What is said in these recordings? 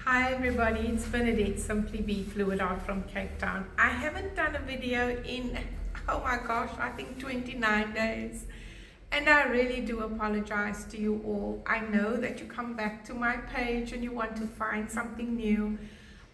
Hi everybody, it's Bernadette, Simply Be Fluid Art from Cape Town. I haven't done a video in, oh my gosh, I think 29 days. And I really do apologize to you all. I know that you come back to my page and you want to find something new.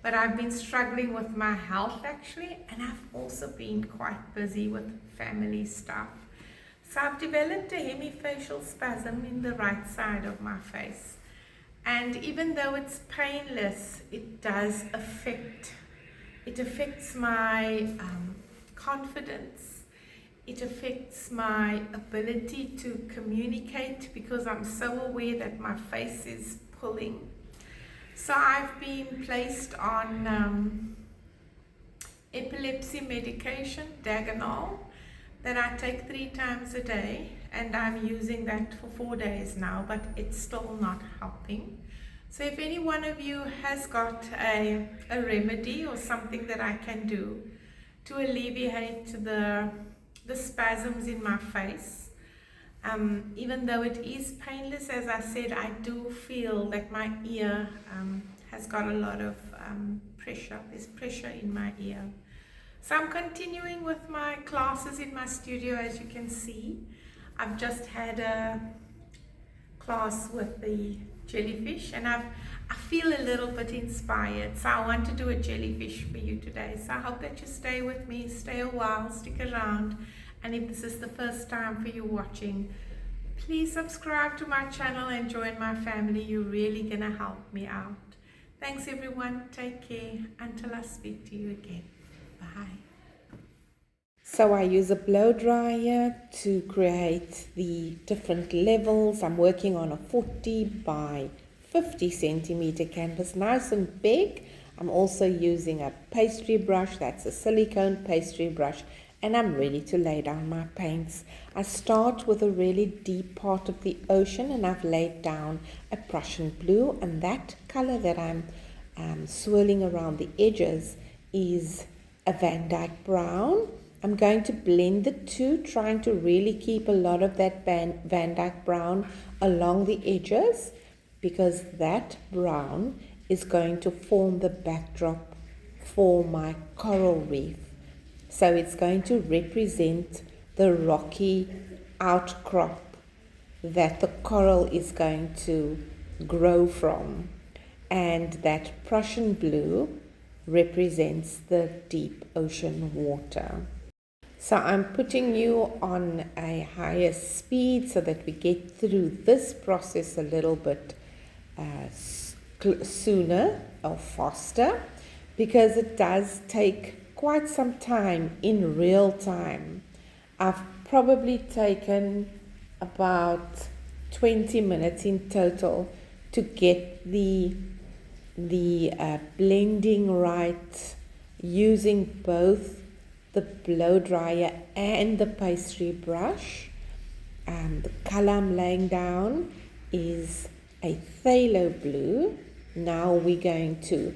But I've been struggling with my health actually, and I've also been quite busy with family stuff. So I've developed a hemifacial spasm in the right side of my face. And even though it's painless, it does affect my confidence. It affects my ability to communicate because I'm so aware that my face is pulling. So I've been placed on epilepsy medication, Daganol, that I take 3 times a day, and I'm using that for 4 days now, but it's still not helping. So if any one of you has got a remedy or something that I can do to alleviate the spasms in my face, even though it is painless, as I said, I do feel that my ear has got a lot of pressure. There's pressure in my ear. So I'm continuing with my classes in my studio. As you can see, I've just had a class with the jellyfish, and I feel a little bit inspired. So I want to do a jellyfish for you today. So I hope that you stay with me, stay a while, stick around. And if this is the first time for you watching, please subscribe to my channel and join my family. You're really gonna help me out. Thanks everyone, take care until I speak to you again. Bye. So I use a blow dryer to create the different levels. I'm working on a 40 by 50 centimeter canvas, nice and big. I'm also using a pastry brush, that's a silicone pastry brush, and I'm ready to lay down my paints. I start with a really deep part of the ocean, and I've laid down a Prussian blue, and that color that I'm swirling around the edges is a Van Dyke brown. I'm going to blend the two, trying to really keep a lot of that Van Dyke brown along the edges, because that brown is going to form the backdrop for my coral reef. So it's going to represent the rocky outcrop that the coral is going to grow from, and that Prussian blue represents the deep ocean water. So I'm putting you on a higher speed so that we get through this process a little bit sooner or faster, because it does take quite some time in real time. I've probably taken about 20 minutes in total to get the blending right, using both the blow dryer and the pastry brush. The color I'm laying down is a phthalo blue. Now we're going to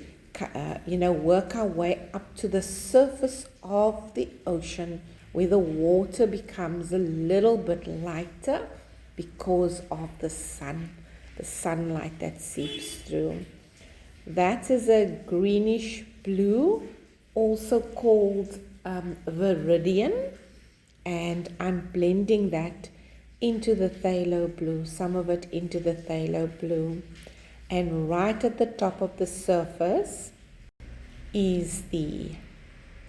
work our way up to the surface of the ocean, where the water becomes a little bit lighter because of the sunlight that seeps through. That is a greenish blue, also called Viridian, and I'm blending that into the phthalo blue, some of it into the phthalo blue. And right at the top of the surface is the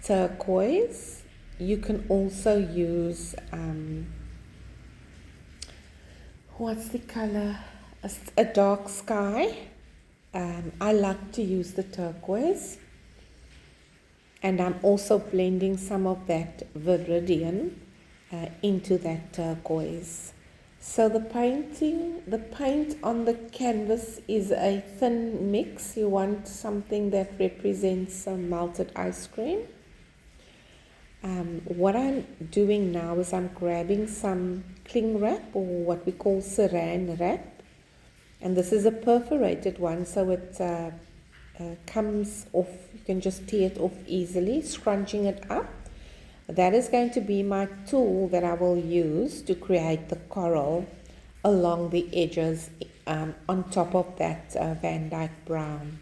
turquoise. You can also use, what's the color? A dark sky. I like to use the turquoise. And I'm also blending some of that Viridian into that turquoise. So the paint on the canvas is a thin mix. You want something that represents some melted ice cream. What I'm doing now is I'm grabbing some cling wrap, or what we call saran wrap. And this is a perforated one, so it comes off. You can just tear it off easily, scrunching it up. That is going to be my tool that I will use to create the coral along the edges on top of that Van Dyke brown.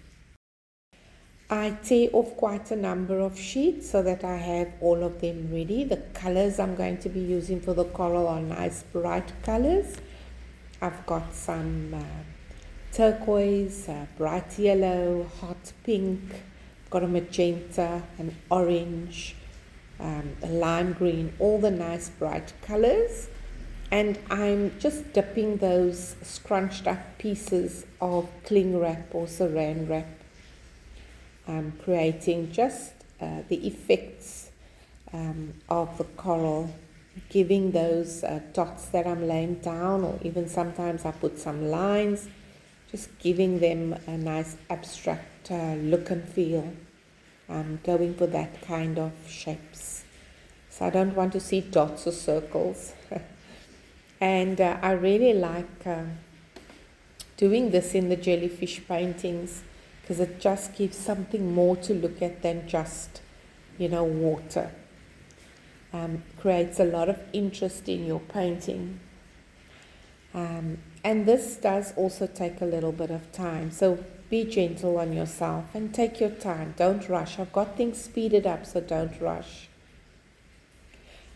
I tear off quite a number of sheets so that I have all of them ready. The colors I'm going to be using for the coral are nice bright colors. I've got some turquoise, bright yellow, hot pink, got a magenta, an orange, a lime green, all the nice bright colors. And I'm just dipping those scrunched up pieces of cling wrap or saran wrap, creating just the effects of the coral, giving those dots that I'm laying down, or even sometimes I put some lines, just giving them a nice abstract look and feel. I'm going for that kind of shapes. So I don't want to see dots or circles. And I really like doing this in the jellyfish paintings because it just gives something more to look at than just, water. Creates a lot of interest in your painting. And this does also take a little bit of time. So be gentle on yourself and take your time. Don't rush. I've got things speeded up, so don't rush.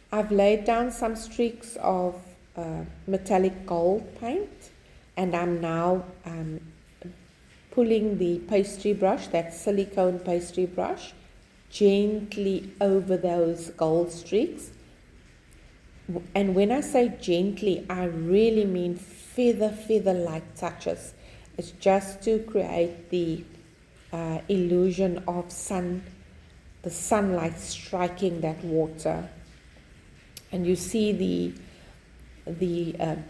I've laid down some streaks of metallic gold paint, and I'm now pulling the pastry brush, that silicone pastry brush, gently over those gold streaks. And when I say gently, I really mean feather-like touches. It's just to create the illusion of the sunlight striking that water. And you see the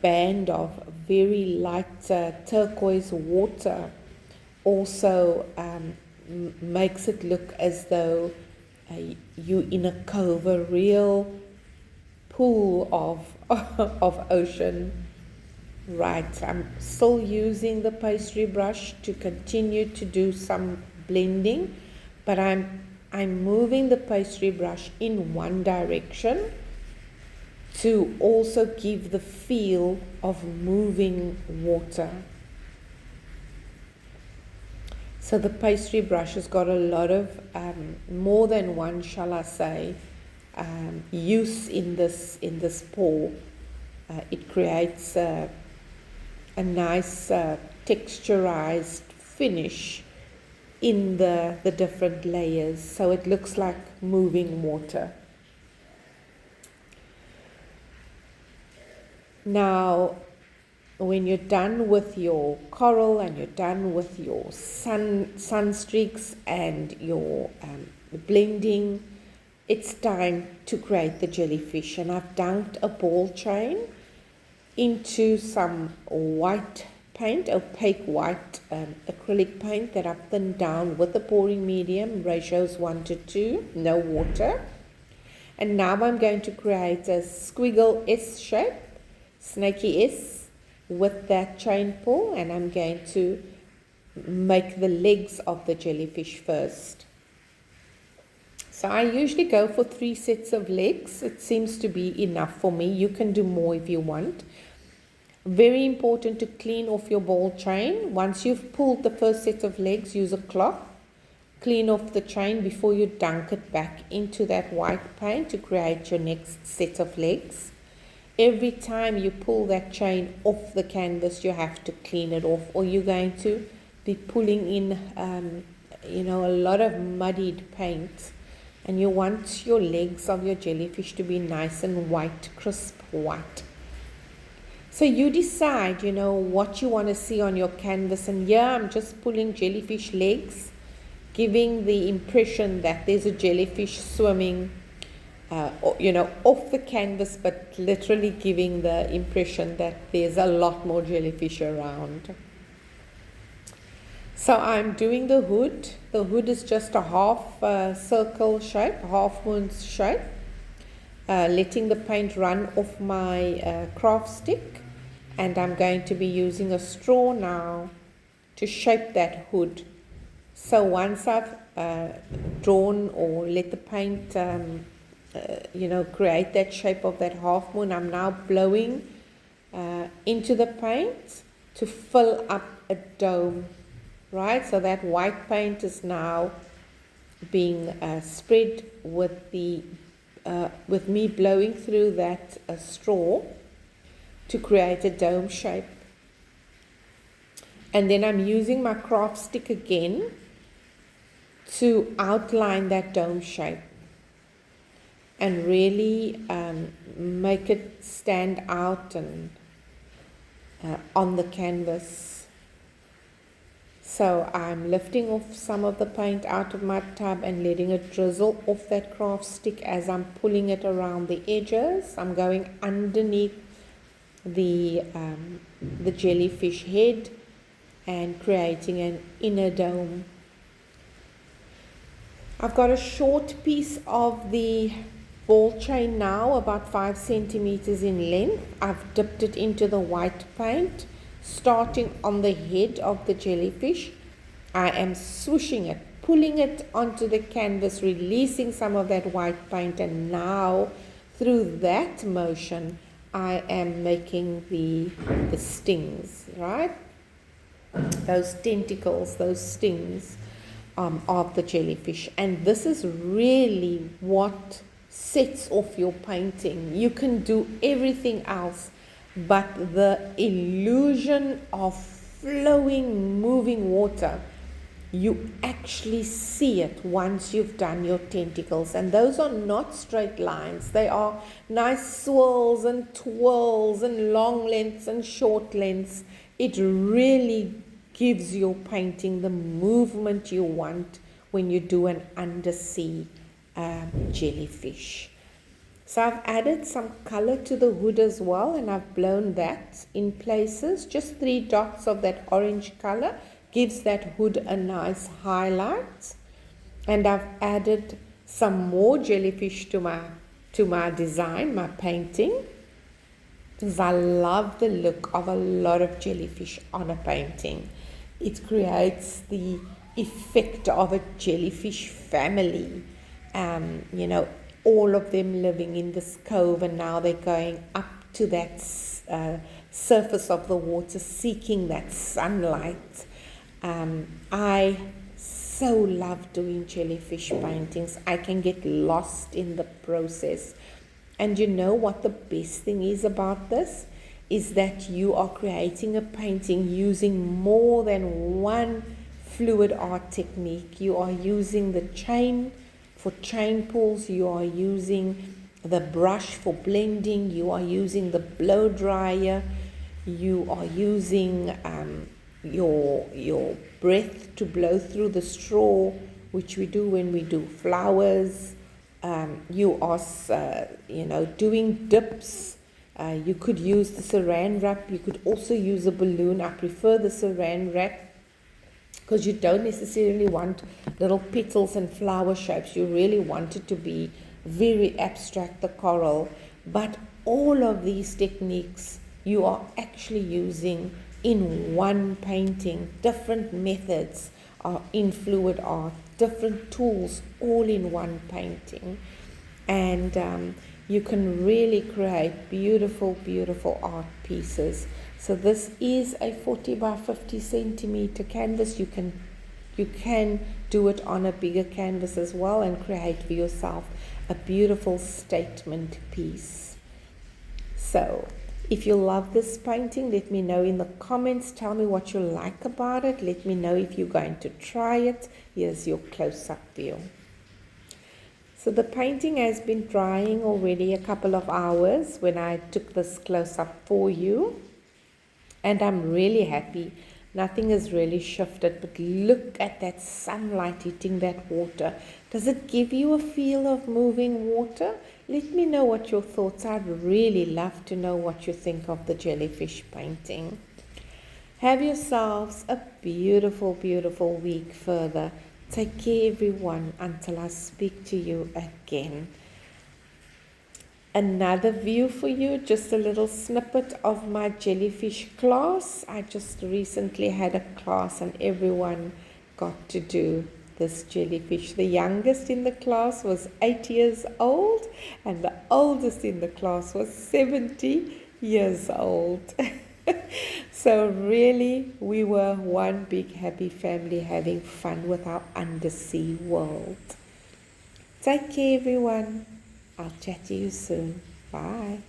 band of very light turquoise water also makes it look as though you're in a cove, a real pool of ocean. Right, I'm still using the pastry brush to continue to do some blending, but I'm moving the pastry brush in one direction to also give the feel of moving water. So the pastry brush has got a lot of, more than one, shall I say, use in this pour. It creates a nice texturized finish in the different layers, so it looks like moving water. Now, when you're done with your coral and you're done with your sun streaks and your blending, it's time to create the jellyfish. And I've dunked a ball chain into some white paint, opaque white acrylic paint that I've thinned down with the pouring medium, ratios 1:2, no water. And now I'm going to create a squiggle S shape, snaky S, with that chain pull, and I'm going to make the legs of the jellyfish first. So I usually go for 3 sets of legs. It seems to be enough for me. You can do more if you want. Very important to clean off your ball chain. Once you've pulled the first set of legs, use a cloth. Clean off the chain before you dunk it back into that white paint to create your next set of legs. Every time you pull that chain off the canvas, you have to clean it off, or you're going to be pulling in, a lot of muddied paint. And you want your legs of your jellyfish to be nice and white, crisp white. So you decide, what you want to see on your canvas. And here I'm just pulling jellyfish legs, giving the impression that there's a jellyfish swimming off the canvas, but literally giving the impression that there's a lot more jellyfish around. So I'm doing the hood. The hood is just a half circle shape, half moon shape. Letting the paint run off my craft stick, and I'm going to be using a straw now to shape that hood. So once I've drawn or let the paint create that shape of that half moon, I'm now blowing into the paint to fill up a dome, right? So that white paint is now being spread with the with me blowing through that straw to create a dome shape. And then I'm using my craft stick again to outline that dome shape and really make it stand out and on the canvas. So I'm lifting off some of the paint out of my tub and letting it drizzle off that craft stick as I'm pulling it around the edges. I'm going underneath the jellyfish head and creating an inner dome. I've got a short piece of the ball chain now, about 5 centimeters in length. I've dipped it into the white paint, starting on the head of the jellyfish. I am swooshing it, pulling it onto the canvas, releasing some of that white paint, and now through that motion I am making the stings, right? Those tentacles, those stings of the jellyfish. And this is really what sets off your painting. You can do everything else, but the illusion of flowing, moving water, you actually see it once you've done your tentacles. And those are not straight lines. They are nice swirls and twirls and long lengths and short lengths. It really gives your painting the movement you want when you do an undersea jellyfish. So I've added some color to the hood as well, and I've blown that in places. Just 3 dots of that orange color gives that hood a nice highlight. And I've added some more jellyfish to my design, my painting, because I love the look of a lot of jellyfish on a painting. It creates the effect of a jellyfish family. All of them living in this cove, and now they're going up to that surface of the water, seeking that sunlight. I so love doing jellyfish paintings. I can get lost in the process. And you know what the best thing is about this? Is that you are creating a painting using more than one fluid art technique. You are using the chain for chain pulls, you are using the brush for blending, you are using the blow dryer, you are using your breath to blow through the straw, which we do when we do flowers. You are doing dips. You could use the saran wrap. You could also use a balloon. I prefer the saran wrap because you don't necessarily want little petals and flower shapes. You really want it to be very abstract, the coral. But all of these techniques you are actually using in one painting. Different methods are in fluid art, different tools, all in one painting. And you can really create beautiful, beautiful art pieces. So this is a 40 by 50 centimeter canvas. You can do it on a bigger canvas as well and create for yourself a beautiful statement piece. So if you love this painting, let me know in the comments. Tell me what you like about it. Let me know if you're going to try it. Here's your close-up view. So the painting has been drying already a couple of hours when I took this close-up for you. And I'm really happy. Nothing has really shifted, but look at that sunlight hitting that water. Does it give you a feel of moving water? Let me know what your thoughts are. I'd really love to know what you think of the jellyfish painting. Have yourselves a beautiful, beautiful week further. Take care, everyone, until I speak to you again. Another view for you, just a little snippet of my jellyfish class. I just recently had a class and everyone got to do this jellyfish. The youngest in the class was 8 years old and the oldest in the class was 70 years old. So really, we were one big happy family having fun with our undersea world. Take care, everyone. I'll chat to you soon. Bye.